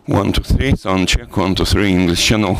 1, 2, 3, sound check, 1, 2, 3, English channel.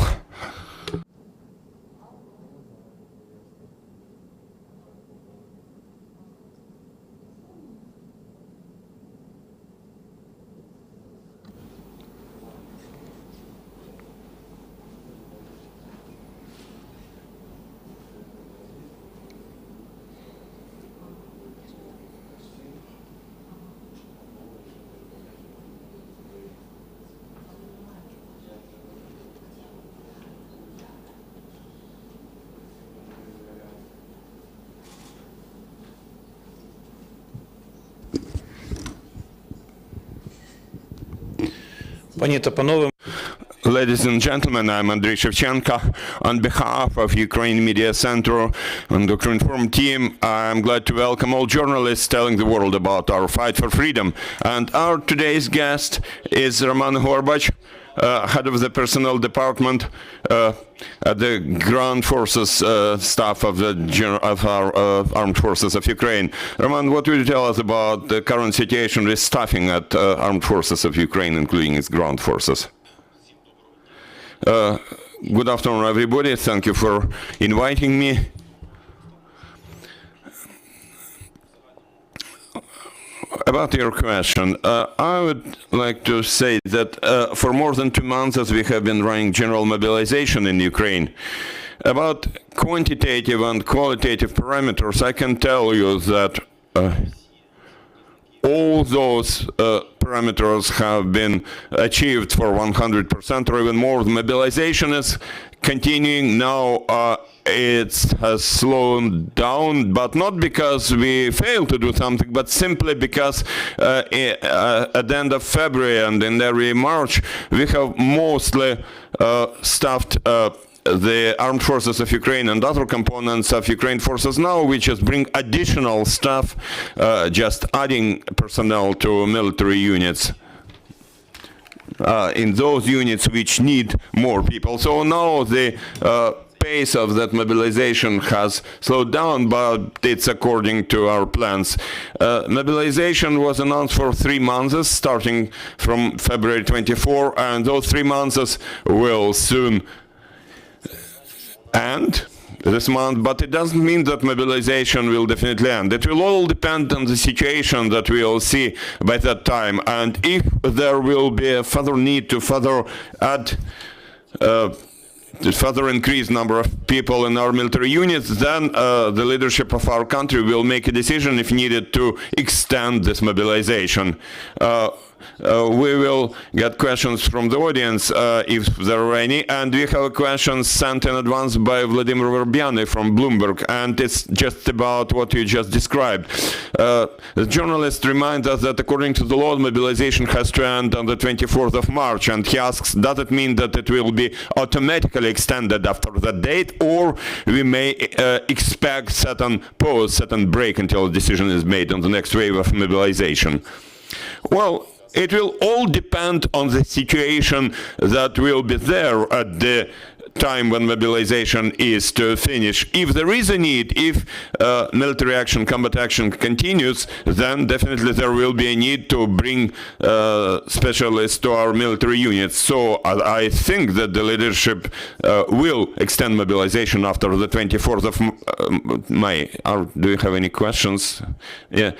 Ladies and gentlemen, I'm Andrei Shevchenko. On behalf of Ukraine Media Center and the Ukrinform team, I'm glad to welcome all journalists telling the world about our fight for freedom. And our today's guest is Roman Horbach, head of the personnel department at the ground forces staff of our armed forces of Ukraine. Roman, what will you tell us about the current situation with staffing at armed forces of Ukraine, including its ground forces? Good afternoon, everybody. Thank you for inviting me. About your question, I would like to say that for more than 2 months as we have been running general mobilization in Ukraine, about quantitative and qualitative parameters, I can tell you that all those parameters have been achieved for 100% or even more. The mobilization is continuing now. It has slowed down, but not because we failed to do something, but simply because at the end of February and in early March, we have mostly staffed the armed forces of Ukraine and other components of Ukraine forces now, which just bring additional staff, just adding personnel to military units. In those units which need more people. So now the pace of that mobilization has slowed down, but it's according to our plans. Mobilization was announced for 3 months, starting from February 24, and those 3 months will soon end this month, but it doesn't mean that mobilization will definitely end. It will all depend on the situation that we will see by that time, and if there will be a further need to further add to further increase number of people in our military units, then the leadership of our country will make a decision if needed to extend this mobilization. We will get questions from the audience if there are any, and we have a question sent in advance by Vladimir Verbyany from Bloomberg, and it's just about what you just described. The journalist reminds us that according to the law, mobilization has to end on the 24th of March, and he asks, does it mean that it will be automatically extended after that date, or we may expect certain pause, certain break until a decision is made on the next wave of mobilization? Well, it will all depend on the situation that will be there at the time when mobilization is to finish. If there is a need, if military action, combat action continues, then definitely there will be a need to bring specialists to our military units. So I think that the leadership will extend mobilization after the 24th of May. Do you have any questions? Yeah.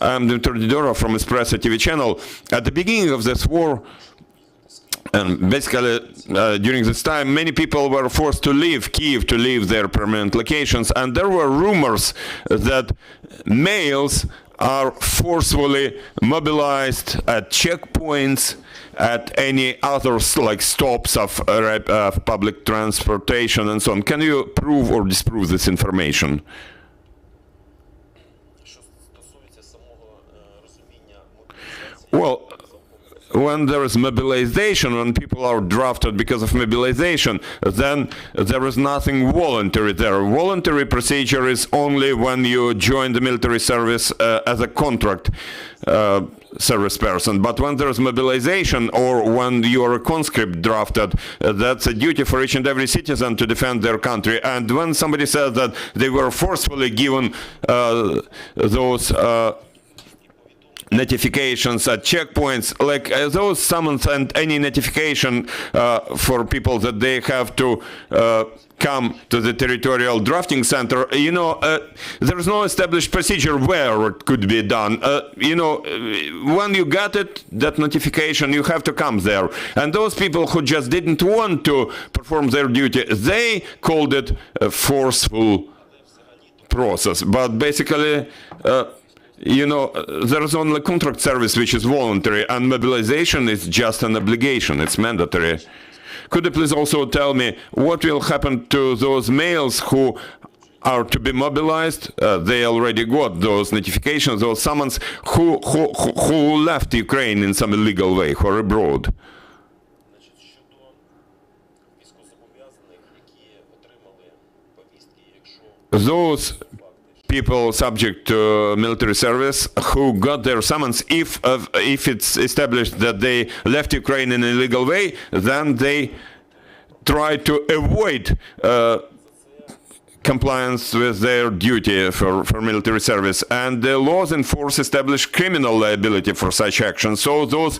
I'm Dmitry Didorov from Espresso TV channel. At the beginning of this war, and basically during this time, many people were forced to leave Kyiv, to leave their permanent locations, and there were rumors that males are forcefully mobilized at checkpoints, at any other like stops of public transportation and so on. Can you prove or disprove this information? Well, when there is mobilization, when people are drafted because of mobilization, then there is nothing voluntary there. Voluntary procedure is only when you join the military service as a contract service person. But when there is mobilization, or when you are a conscript drafted, that's a duty for each and every citizen to defend their country. And when somebody says that they were forcefully given those notifications at checkpoints, like those summons and any notification for people that they have to come to the territorial drafting center, there's no established procedure where it could be done. When you got it, that notification, you have to come there. And those people who just didn't want to perform their duty, they called it a forceful process. But basically, there is only contract service which is voluntary, and mobilization is just an obligation, it's mandatory. Could you please also tell me what will happen to those males who are to be mobilized? They already got those notifications, those summons, who left Ukraine in some illegal way, who are abroad. Those people subject to military service who got their summons, if it's established that they left Ukraine in an illegal way, then they try to avoid compliance with their duty for military service. And the laws in force establish criminal liability for such actions. So those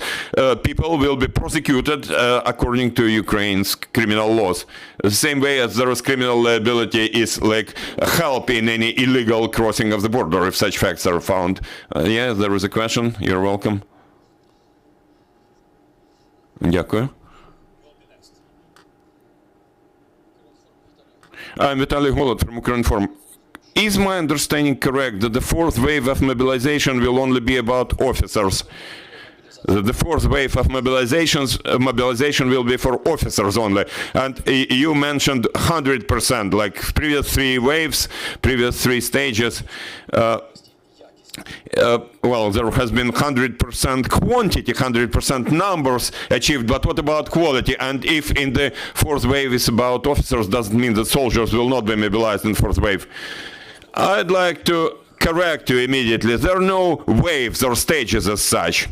people will be prosecuted according to Ukraine's criminal laws. The same way as there is criminal liability is like help in any illegal crossing of the border if such facts are found. Yeah, there is a question. You're welcome. Дякую. I'm Vitaly Golod from Ukrinform. Is my understanding correct that the fourth wave of mobilization will only be about officers? The fourth wave of mobilization will be for officers only. And you mentioned 100%, like previous three waves, previous three stages. Well, there has been 100% quantity, 100% numbers achieved, but what about quality? And if in the fourth wave is about officers, doesn't mean that soldiers will not be mobilized in fourth wave. I'd like to correct you immediately. There are no waves or stages as such.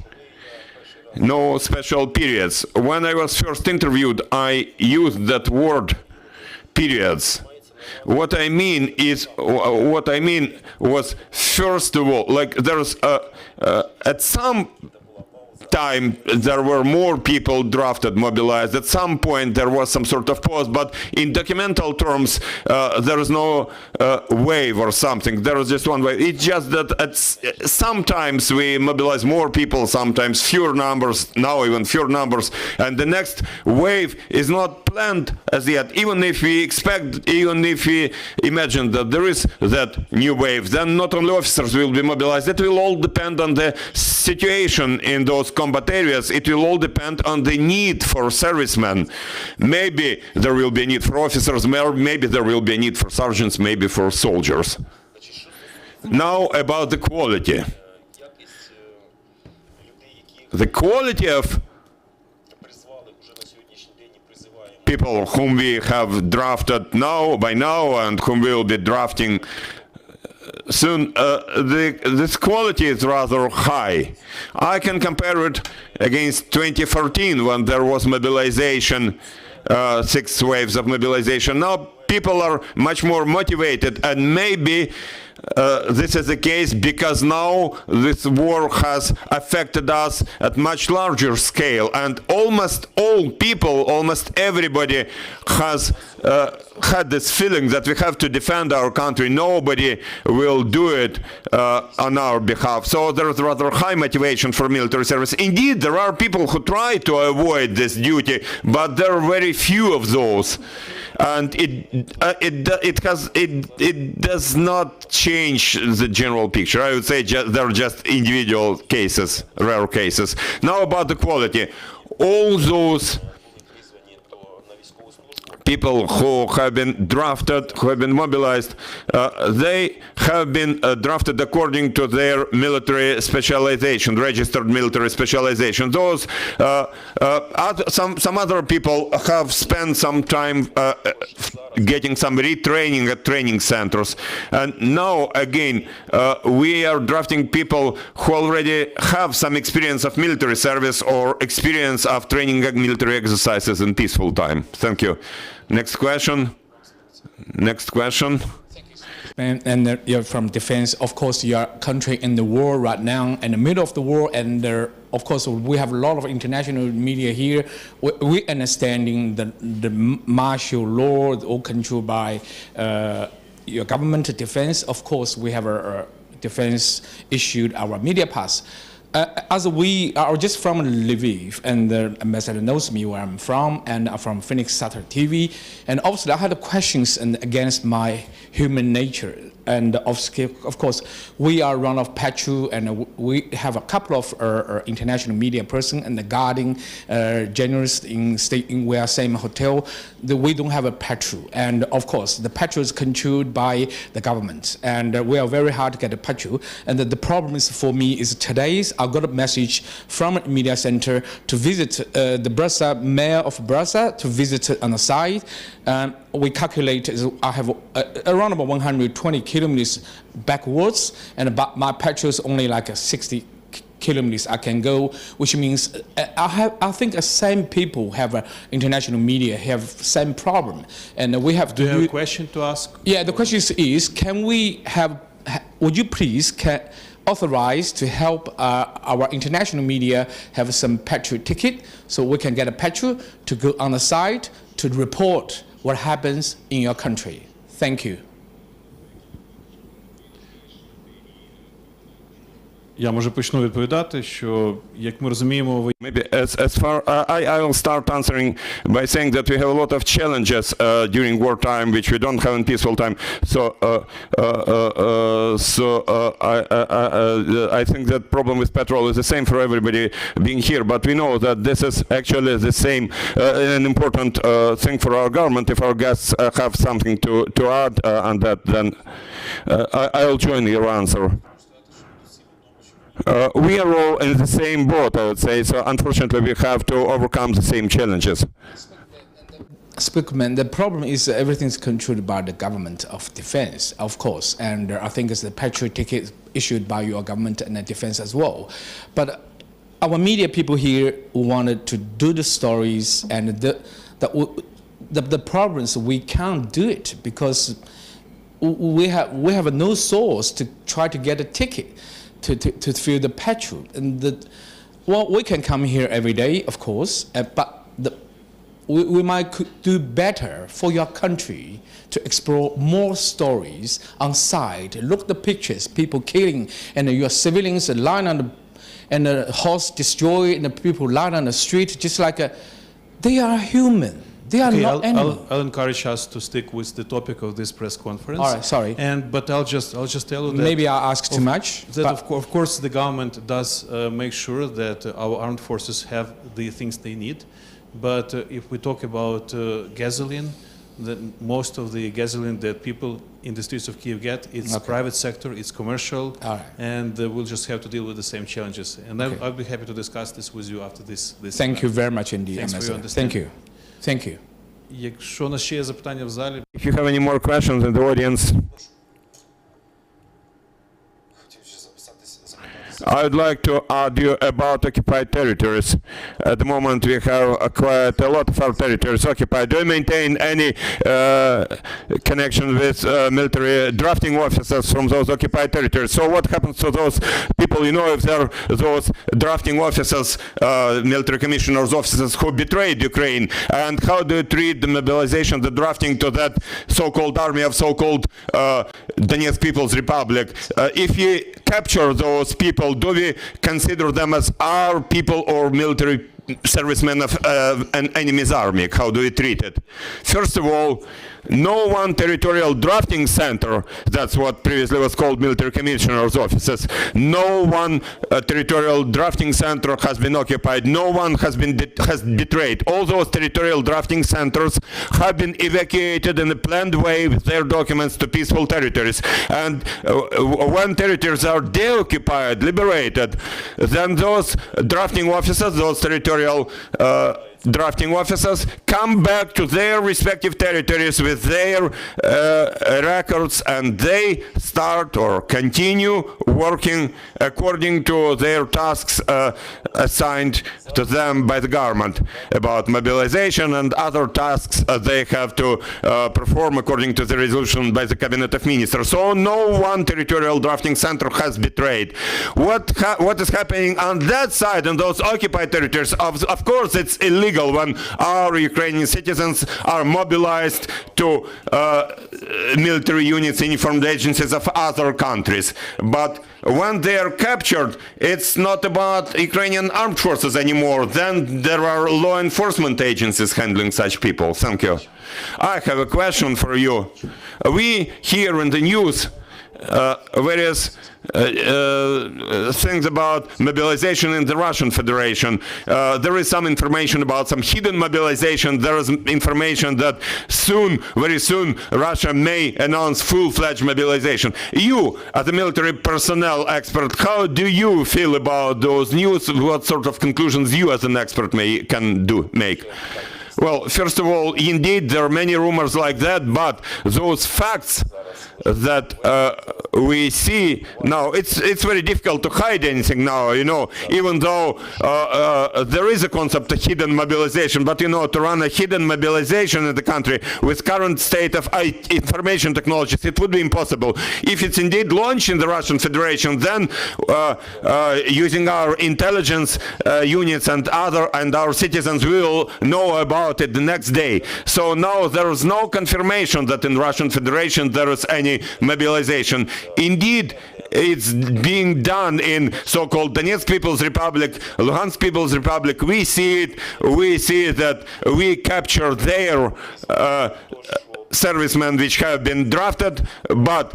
No special periods. When I was first interviewed, I used that word, periods. What I mean was, first of all, like there's at some time there were more people drafted, mobilized. At some point there was some sort of pause, but in documental terms there is no wave or something. There is just one wave. It's just that sometimes we mobilize more people, sometimes fewer numbers, now even fewer numbers, and the next wave is not planned as yet. Even if we imagine that there is that new wave, then not only officers will be mobilized. It will all depend on the situation in those combat areas. It will all depend on the need for servicemen. Maybe there will be a need for officers, maybe there will be a need for sergeants, maybe for soldiers. Now about the quality. The quality of people whom we have drafted by now and whom we will be drafting soon, this quality is rather high. I can compare it against 2014 when there was mobilization, 6 waves of mobilization. Now people are much more motivated, and maybe this is the case because now this war has affected us at much larger scale, and almost all people, almost everybody has had this feeling that we have to defend our country. Nobody will do it on our behalf. So there is rather high motivation for military service. Indeed, there are people who try to avoid this duty, but there are very few of those. And it does not change the general picture. I would say there are just individual cases, rare cases. Now about the quality. All those people who have been drafted, who have been mobilized, they have been drafted according to their military specialization, registered military specialization. Those some other people have spent some time getting some retraining at training centers, and now again we are drafting people who already have some experience of military service or experience of training military exercises in peaceful time. Thank you. Next question. Next question. And you're from defense. Of course, your country in the war right now, in the middle of the war, and of course, we have a lot of international media here. We understanding the martial law, all controlled by your government defense. Of course, we have a defense issued our media pass. As we are just from Lviv, and the ambassador knows me where I'm from, and I'm from Phoenix Saturday TV. And obviously, I had questions against my human nature. And of course, we are run of petrol, and we have a couple of international media person and the guarding journalists in we are same hotel. We don't have a petrol, and of course, the petrol is controlled by the government, and we are very hard to get a petrol. And the problem is for me is today's I got a message from a media center to visit the Brussels mayor of Brussels to visit on the site. We calculate I have around about 120 kilometers backwards, and about my petrol is only like 60 kilometers I can go, which means I think the same people have international media have same problem, and we have to. Do you have a question to ask? Yeah, the question is, can we have? Would you please authorize to help our international media have some petrol ticket so we can get a petrol to go on the site to report what happens in your country? Thank you. Я може почну відповідати, що як ми розуміємо, Maybe as far I will start answering by saying that we have a lot of challenges during wartime which we don't have in peaceful time. So I think that problem with petrol is the same for everybody being here. But we know that this is actually the same an important thing for our government. If our guests have something to add on that, then I will join your answer. We are all in the same boat, I would say, so unfortunately we have to overcome the same challenges. Speakman, the problem is everything's controlled by the government of defense, of course, and I think it's the petrol ticket issued by your government and the defense as well. But our media people here wanted to do the stories, and the problems we can't do it because we have no source to try to get a ticket to fill the petrol. And we can come here every day, of course, but we might do better for your country to explore more stories on site. Look at the pictures, people killing, and your civilians lying on and the horse destroyed, and the people lying on the street, just like they are human. They are not animals. I'll encourage us to stick with the topic of this press conference. All right, sorry. But I'll just tell you that maybe I asked too much. Of course, the government does make sure that our armed forces have the things they need. But if we talk about gasoline, most of the gasoline that people in the streets of Kyiv get, it's private sector, it's commercial, and we'll just have to deal with the same challenges. And I'll be happy to discuss this with you after this. Thank you very much indeed. Thanks for your understanding. Thank you. Thank you. Якщо у нас ще є запитання в залі. If you have any more questions in the audience, I would like to add you about occupied territories. At the moment we have quite a lot of our territories occupied. Do you maintain any connection with military drafting officers from those occupied territories? So what happens to those people, you know, if they're those drafting officers, military commissioners, officers who betrayed Ukraine, and how do you treat the mobilization, the drafting to that so-called army of so-called Donetsk People's Republic? If you capture those people, do we consider them as our people or military servicemen of an enemy's army? How do we treat it? First of all, no one territorial drafting center, that's what previously was called military commissioners' offices, no one territorial drafting center has been occupied, no one has betrayed. All those territorial drafting centers have been evacuated in a planned way with their documents to peaceful territories. And when territories are deoccupied, liberated, then those drafting officers, those territorial drafting officers come back to their respective territories with their records, and they start or continue working according to their tasks assigned to them by the government about mobilization and other tasks they have to perform according to the resolution by the Cabinet of Ministers. So no one territorial drafting center has betrayed. What is happening on that side, on those occupied territories, of course it's illegal when our Ukrainian citizens are mobilized to military units, uniformed agencies of other countries. But when they are captured, it's not about Ukrainian armed forces anymore. Then there are law enforcement agencies handling such people. Thank you. I have a question for you. We hear in the news various things about mobilization in the Russian Federation. There is some information about some hidden mobilization. There is information that soon, very soon, Russia may announce full-fledged mobilization. You, as a military personnel expert, how do you feel about those news? What sort of conclusions you, as an expert, can make? Well, first of all, indeed, there are many rumors like that, but those facts that we see now, it's very difficult to hide anything now, you know, even though there is a concept of hidden mobilization, but you know, to run a hidden mobilization in the country with current state of information technologies, it would be impossible. If it's indeed launched in the Russian Federation, then using our intelligence units and our citizens will know about it the next day. So now there is no confirmation that in Russian Federation there is any mobilization. Indeed, it's being done in so-called Donetsk People's Republic, Luhansk People's Republic. We see it. We see that we capture their servicemen which have been drafted, but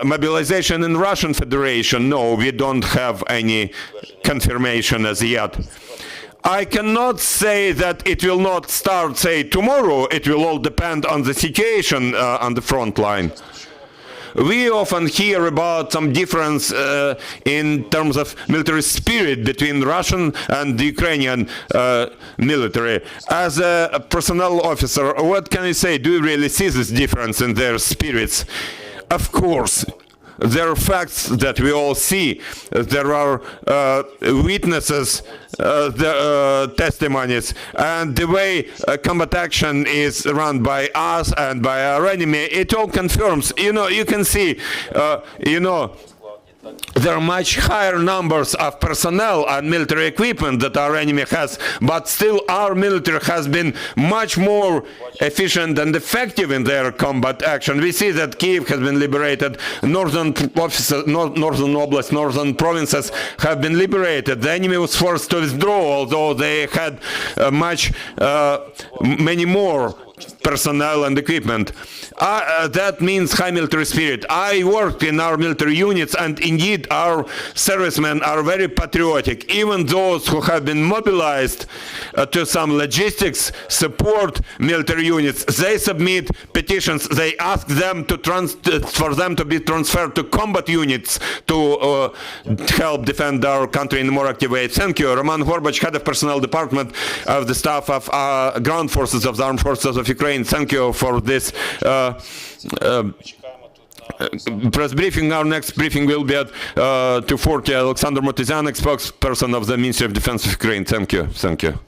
mobilization in Russian Federation, no, we don't have any confirmation as yet. I cannot say that it will not start, say, tomorrow. It will all depend on the situation on the front line. We often hear about some difference in terms of military spirit between Russian and the Ukrainian military. As a personnel officer, what can I say? Do you really see this difference in their spirits? Of course. There are facts that we all see. There are witnesses, testimonies, and the way combat action is run by us and by our enemy, it all confirms. You know, you can see, there are much higher numbers of personnel and military equipment that our enemy has, but still our military has been much more efficient and effective in their combat action. We see that Kyiv has been liberated, northern oblasts, northern provinces have been liberated. The enemy was forced to withdraw, although they had many more personnel and equipment. That means high military spirit. I worked in our military units, and indeed our servicemen are very patriotic. Even those who have been mobilized to some logistics support military units, they submit petitions. They ask them for them to be transferred to combat units to help defend our country in a more active way. Thank you. Roman Horbach, Head of Personnel Department of the Staff of Ground Forces of the Armed Forces of Ukraine. Thank you for this press briefing. Our next briefing will be at 2:40. Alexander Motizyanek, spokesperson of the Ministry of Defense of Ukraine. Thank you. Thank you.